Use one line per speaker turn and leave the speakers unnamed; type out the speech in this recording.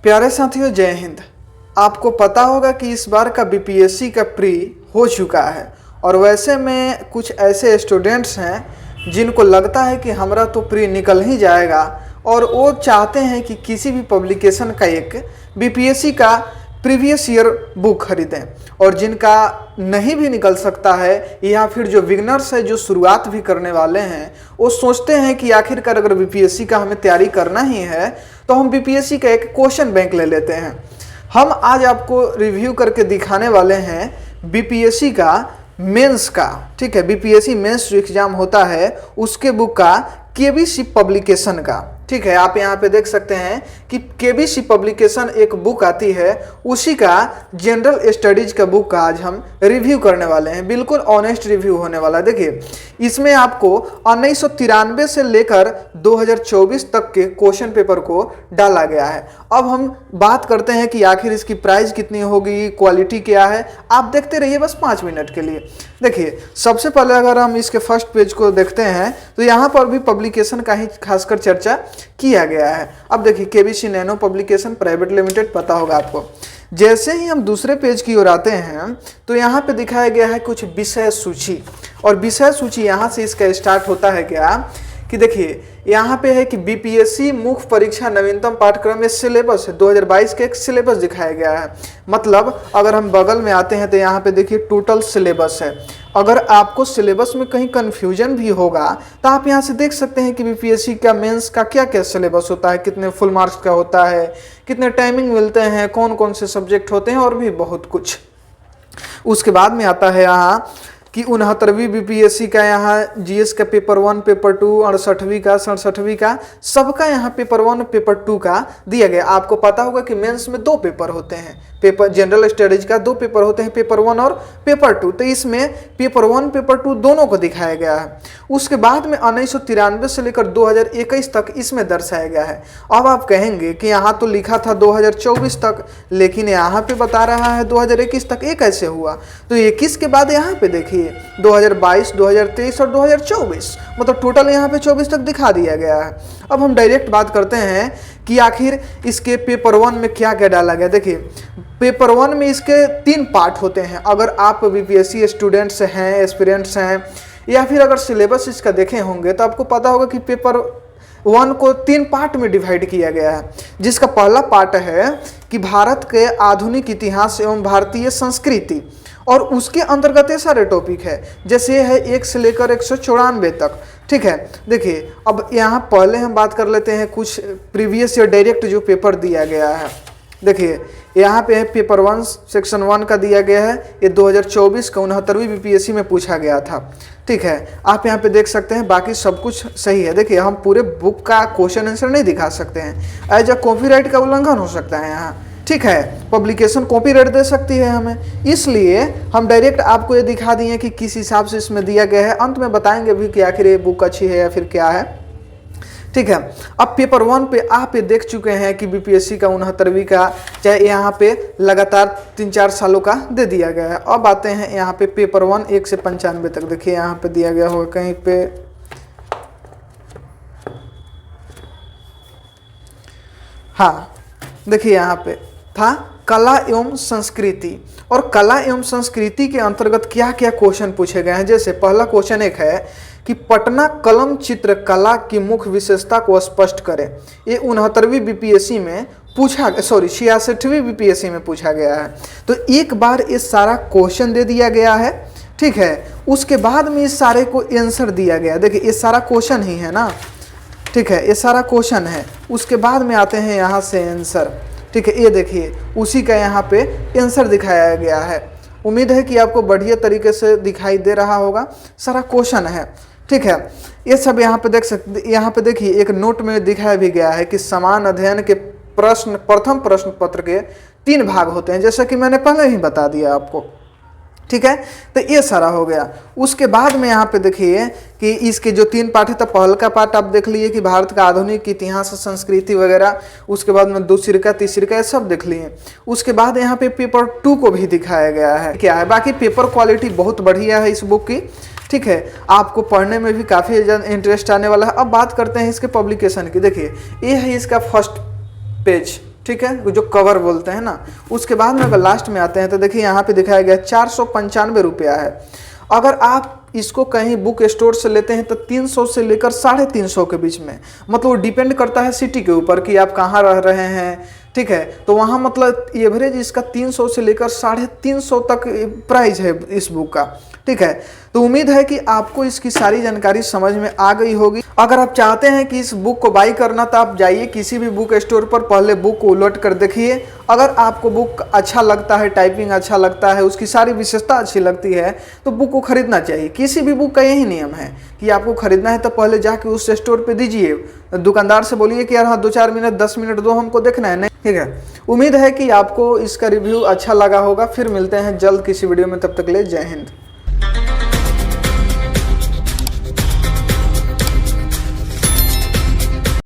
प्यारे साथियों, जय हिंद। आपको पता होगा कि इस बार का बीपीएससी का प्री हो चुका है और वैसे में कुछ ऐसे स्टूडेंट्स हैं जिनको लगता है कि हमारा तो प्री निकल ही जाएगा और वो चाहते हैं कि किसी भी पब्लिकेशन का एक बीपीएससी का प्रीवियस ईयर बुक खरीदें, और जिनका नहीं भी निकल सकता है या फिर जो बिगनर्स है, जो शुरुआत भी करने वाले हैं, वो सोचते हैं कि आखिरकार अगर बीपीएससी का हमें तैयारी करना ही है तो हम बीपीएससी का एक क्वेश्चन बैंक ले लेते हैं। हम आज आपको रिव्यू करके दिखाने वाले हैं बीपीएससी का मेंस का, ठीक है, बीपीएससी मेंस जो एग्जाम होता है उसके बुक का केबीसी पब्लिकेशन का, ठीक है। आप यहाँ पे देख सकते हैं कि केबीसी पब्लिकेशन एक बुक आती है, उसी का जनरल स्टडीज का बुक का आज हम रिव्यू करने वाले हैं। बिल्कुल ऑनेस्ट रिव्यू होने वाला है। देखिए, इसमें आपको 1993 से लेकर 2024 तक के क्वेश्चन पेपर को डाला गया है। अब हम बात करते हैं कि आखिर इसकी प्राइस कितनी होगी, क्वालिटी क्या है। आप देखते रहिए बस 5 मिनट के लिए। देखिए, सबसे पहले अगर हम इसके फर्स्ट पेज को देखते हैं तो यहाँ पर भी पब्लिकेशन का ही खासकर चर्चा किया गया है। अब देखिए, KBC nano publication private limited, पता होगा आपको। जैसे ही हम दूसरे पेज की ओर आते हैं तो यहाँ पे दिखाया गया है कुछ विषय सूची, और विषय सूची यहाँ से इसका स्टार्ट होता है क्या कि देखिए यहाँ पे है कि बीपीएससी मुख्य परीक्षा नवीनतम पाठ्यक्रम में सिलेबस है, 2022 के एक सिलेबस दिखाया गया है। मतलब अगर हम बगल में आते हैं तो यहाँ पे देखिए टोटल सिलेबस है। अगर आपको सिलेबस में कहीं कंफ्यूजन भी होगा तो आप यहाँ से देख सकते हैं कि बीपीएससी का मेंस का क्या क्या सिलेबस होता है, कितने फुल मार्क्स का होता है, कितने टाइमिंग मिलते हैं, कौन कौन से सब्जेक्ट होते हैं और भी बहुत कुछ। उसके बाद में आता है यहाँ कि 69वीं बीपीएससी का यहाँ जीएस का पेपर 1, पेपर 2, 68वीं का, 67वीं का, सबका यहाँ पेपर 1, पेपर 2 का दिया गया। आपको पता होगा कि मेंस में 2 पेपर होते हैं, पेपर जनरल स्टडीज का 2 पेपर होते हैं, पेपर 1 और पेपर 2। तो इसमें पेपर 1, पेपर 2 दोनों को दिखाया गया है। उसके बाद में 1993 से लेकर 2021 तक इसमें दर्शाया गया है। अब आप कहेंगे कि यहाँ तो लिखा था 2024 तक, लेकिन यहाँ पे बता रहा है 2021 तक, ये कैसे हुआ? तो 21 के बाद यहाँ पे देखिए 2022, 2023 और 2024, मतलब टोटल यहाँ पे 24 तक दिखा दिया गया है। अब हम डायरेक्ट बात करते हैं कि आखिर इसके पेपर 1 में क्या क्या डाला गया। देखिए, पेपर 1 में इसके 3 पार्ट होते हैं। अगर आप बीपीएससी स्टूडेंट्स हैं, एस्पिरेंट्स हैं, या फिर अगर सिलेबस इसका देखे होंगे तो आपको पता होगा कि पेपर 1 को 3 पार्ट में डिवाइड किया गया है। जिसका पहला पार्ट है कि भारत के आधुनिक इतिहास एवं भारतीय संस्कृति, और उसके अंतर्गत ये सारे टॉपिक है, जैसे ये है 1 से लेकर 194 तक, ठीक है। देखिए, अब यहाँ पहले हम बात कर लेते हैं कुछ प्रीवियस ईयर डायरेक्ट जो पेपर दिया गया है। देखिए, यहाँ पे है पेपर 1 सेक्शन 1 का दिया गया है, ये 2024 का 69वीं बीपीएससी में पूछा गया था, ठीक है। आप यहाँ पे देख सकते हैं, बाकी सब कुछ सही है। देखिए, हम पूरे बुक का क्वेश्चन आंसर नहीं दिखा सकते हैं, एज अ कॉपीराइट का उल्लंघन हो सकता है यहाँ, ठीक है। पब्लिकेशन कॉपीराइट दे सकती है हमें, इसलिए हम डायरेक्ट आपको ये दिखा दिए कि किस हिसाब से इसमें दिया गया है। अंत में बताएंगे भी कि आखिर ये बुक अच्छी है या फिर क्या है, ठीक है। अब पेपर 1 पे आप ये देख चुके हैं कि बीपीएससी का 69वीं का चाहे यहाँ पे लगातार 3-4 सालों का दे दिया गया है। अब आते हैं यहाँ पे पेपर 1 1 से 95 तक। देखिए, यहाँ पे दिया गया होगा कहीं पे, हाँ देखिए यहाँ पे था कला एवं संस्कृति, और कला एवं संस्कृति के अंतर्गत क्या क्या क्वेश्चन पूछे गए हैं। जैसे पहला क्वेश्चन एक है कि पटना कलम चित्र कला की मुख्य विशेषता को स्पष्ट करें। ये 69वीं बीपीएससी में पूछा, सॉरी 66वीं बीपीएससी में पूछा गया है। तो एक बार ये सारा क्वेश्चन दे दिया गया है, ठीक है। उसके बाद में इस सारे को आंसर दिया गया। देखिए, ये सारा क्वेश्चन ही है ना, ठीक है, ये सारा क्वेश्चन है। उसके बाद में आते हैं यहाँ से आंसर, ठीक है। ये देखिए, उसी का यहाँ पे आंसर दिखाया गया है। उम्मीद है कि आपको बढ़िया तरीके से दिखाई दे रहा होगा। सारा क्वेश्चन है, ठीक है। ये सब यहाँ पे देख सकते, यहाँ पे देखिए एक नोट में दिखाया भी गया है कि समान अध्ययन के प्रश्न, प्रथम प्रश्न पत्र के 3 भाग होते हैं, जैसा कि मैंने पहले ही बता दिया आपको, ठीक है। तो ये सारा हो गया। उसके बाद में यहाँ पे देखिए कि इसके जो 3 पार्ट है, तो पहल का पार्ट आप देख लिए कि भारत का आधुनिक इतिहास, संस्कृति वगैरह। उसके बाद में दूसरी का, तीसरी का, ये सब देख लिए। उसके बाद यहाँ पे पेपर 2 को भी दिखाया गया है क्या है। बाकी पेपर क्वालिटी बहुत बढ़िया है इस बुक की, ठीक है। आपको पढ़ने में भी काफ़ी इंटरेस्ट आने वाला है। अब बात करते हैं इसके पब्लिकेशन की। देखिए, ये है इसका फर्स्ट पेज, ठीक है, जो कवर बोलते हैं ना। उसके बाद में अगर लास्ट में आते हैं तो देखिए यहाँ पे दिखाया गया 495 रुपया है। अगर आप इसको कहीं बुक स्टोर से लेते हैं तो 300 से लेकर 350 के बीच में, मतलब डिपेंड करता है सिटी के ऊपर कि आप कहाँ रह रहे हैं, ठीक है। तो वहाँ मतलब एवरेज इसका 300 से लेकर 350 तक प्राइस है इस बुक का, ठीक है। तो उम्मीद है कि आपको इसकी सारी जानकारी समझ में आ गई होगी। अगर आप चाहते हैं कि इस बुक को बाई करना तो आप जाइए किसी भी बुक स्टोर पर, पहले बुक को उलट कर देखिए। अगर आपको बुक अच्छा लगता है, टाइपिंग अच्छा लगता है, उसकी सारी विशेषता अच्छी लगती है तो बुक को खरीदना चाहिए। किसी भी बुक का यही नियम है कि आपको खरीदना है तो पहले जाके उस स्टोर पे दीजिए, दुकानदार से बोलिए कि यार हाँ 2-4 मिनट 10 मिनट दो, हमको देखना है, नहीं, ठीक है। उम्मीद है कि आपको इसका रिव्यू अच्छा लगा होगा। फिर मिलते हैं जल्द किसी वीडियो में, तब तक ले जय हिंद।